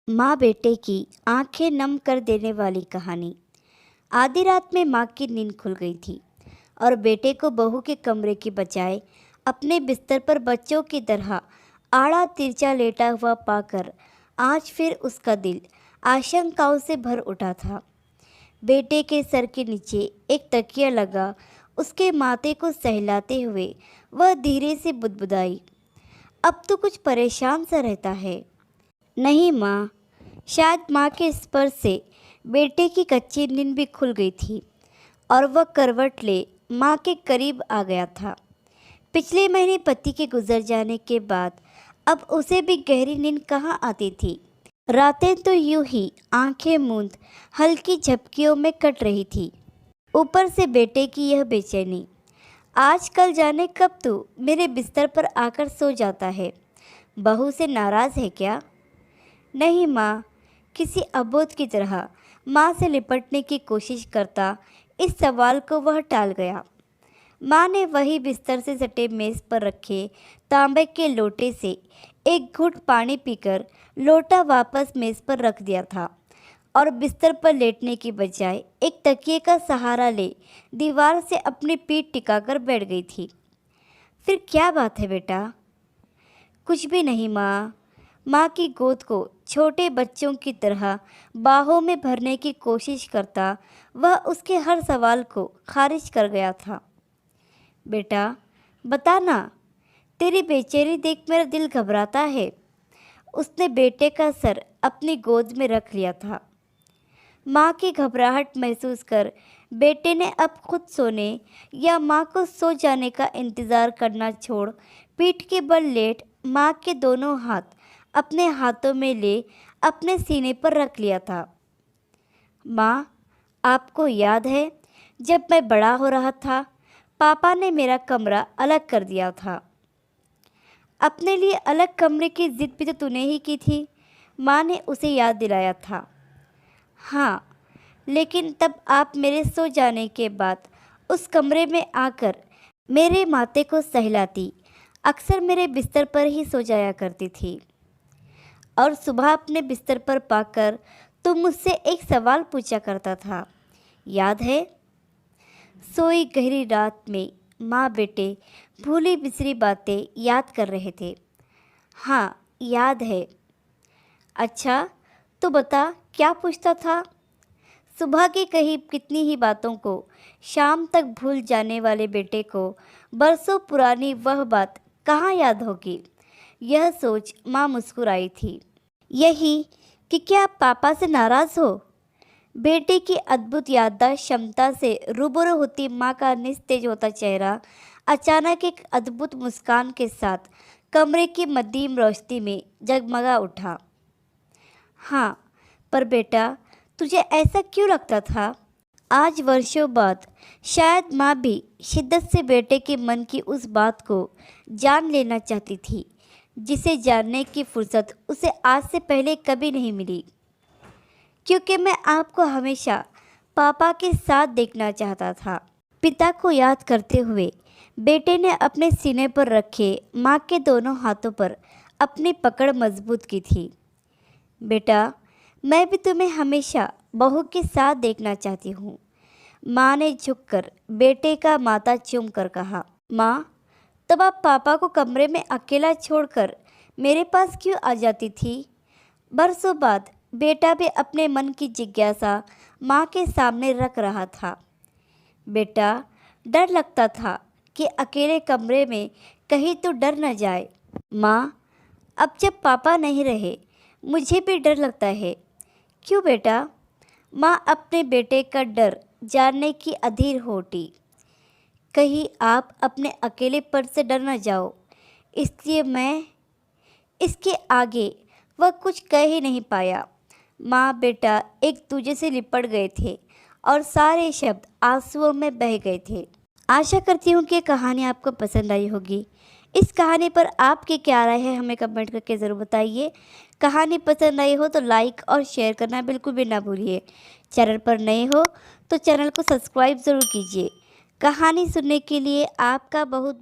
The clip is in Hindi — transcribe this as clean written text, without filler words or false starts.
माँ बेटे की आंखें नम कर देने वाली कहानी। आधी रात में माँ की नींद खुल गई थी और बेटे को बहू के कमरे के बजाय अपने बिस्तर पर बच्चों की तरह आड़ा तिरछा लेटा हुआ पाकर आज फिर उसका दिल आशंकाओं से भर उठा था। बेटे के सर के नीचे एक तकिया लगा उसके माथे को सहलाते हुए वह धीरे से बुदबुदाई, अब तो कुछ परेशान सा रहता है। नहीं माँ। शायद माँ के स्पर्श से बेटे की कच्ची नींद भी खुल गई थी और वह करवट ले माँ के करीब आ गया था। पिछले महीने पति के गुजर जाने के बाद अब उसे भी गहरी नींद कहाँ आती थी। रातें तो यूं ही आंखें मूंद हल्की झपकियों में कट रही थी। ऊपर से बेटे की यह बेचैनी, आजकल जाने कब तू मेरे बिस्तर पर आकर सो जाता है। बहू से नाराज़ है क्या? नहीं माँ। किसी अबोध की तरह माँ से लिपटने की कोशिश करता इस सवाल को वह टाल गया। माँ ने वही बिस्तर से सटे मेज़ पर रखे तांबे के लोटे से एक घूंट पानी पीकर लोटा वापस मेज़ पर रख दिया था और बिस्तर पर लेटने की बजाय एक तकिए का सहारा ले दीवार से अपनी पीठ टिकाकर बैठ गई थी। फिर क्या बात है बेटा? कुछ भी नहीं माँ। माँ की गोद को छोटे बच्चों की तरह बाहों में भरने की कोशिश करता वह उसके हर सवाल को खारिज कर गया था। बेटा बता ना, तेरी बेचैनी देख मेरा दिल घबराता है। उसने बेटे का सर अपनी गोद में रख लिया था। माँ की घबराहट महसूस कर बेटे ने अब खुद सोने या माँ को सो जाने का इंतज़ार करना छोड़ पीठ के बल लेट माँ के दोनों हाथ अपने हाथों में ले अपने सीने पर रख लिया था। माँ, आपको याद है जब मैं बड़ा हो रहा था पापा ने मेरा कमरा अलग कर दिया था। अपने लिए अलग कमरे की जिद भी तो तूने ही की थी, माँ ने उसे याद दिलाया था। हाँ, लेकिन तब आप मेरे सो जाने के बाद उस कमरे में आकर मेरे माथे को सहलाती, अक्सर मेरे बिस्तर पर ही सो जाया करती थी और सुबह अपने बिस्तर पर पाकर तुम मुझसे एक सवाल पूछा करता था, याद है? सोई गहरी रात में माँ बेटे भूली बिसरी बातें याद कर रहे थे। हाँ, याद है। अच्छा, तो बता क्या पूछता था? सुबह की कही कितनी ही बातों को शाम तक भूल जाने वाले बेटे को बरसों पुरानी वह बात कहाँ याद होगी। यह सोच माँ मुस्कुराई थी। यही कि क्या आप पापा से नाराज़ हो? बेटे की अद्भुत याददाश्त क्षमता से रूबरू होती माँ का निस्तेज होता चेहरा अचानक एक अद्भुत मुस्कान के साथ कमरे की मध्यम रोशनी में जगमगा उठा। हाँ, पर बेटा तुझे ऐसा क्यों लगता था? आज वर्षों बाद शायद माँ भी शिद्दत से बेटे के मन की उस बात को जान लेना चाहती थी जिसे जानने की फुर्सत उसे आज से पहले कभी नहीं मिली। क्योंकि मैं आपको हमेशा पापा के साथ देखना चाहता था। पिता को याद करते हुए बेटे ने अपने सीने पर रखे माँ के दोनों हाथों पर अपनी पकड़ मजबूत की थी। बेटा, मैं भी तुम्हें हमेशा बहू के साथ देखना चाहती हूँ, माँ ने झुककर बेटे का माथा चूम कर कहा। माँ, तब आप पापा को कमरे में अकेला छोड़कर मेरे पास क्यों आ जाती थी? बरसों बाद बेटा भी अपने मन की जिज्ञासा माँ के सामने रख रहा था। बेटा, डर लगता था कि अकेले कमरे में कहीं तो डर न जाए। माँ, अब जब पापा नहीं रहे मुझे भी डर लगता है। क्यों बेटा? माँ अपने बेटे का डर जानने की अधीर हो उठी। कहीं आप अपने अकेलेपन से डर न जाओ, इसलिए मैं। इसके आगे वह कुछ कह ही नहीं पाया। माँ बेटा एक दूजे से लिपट गए थे और सारे शब्द आंसुओं में बह गए थे। आशा करती हूँ कि कहानी आपको पसंद आई होगी। इस कहानी पर आपकी क्या राय है हमें कमेंट करके ज़रूर बताइए। कहानी पसंद आई हो तो लाइक और शेयर करना बिल्कुल भी ना भूलिए। चैनल पर नए हो तो चैनल को सब्सक्राइब ज़रूर कीजिए। कहानी सुनने के लिए आपका बहुत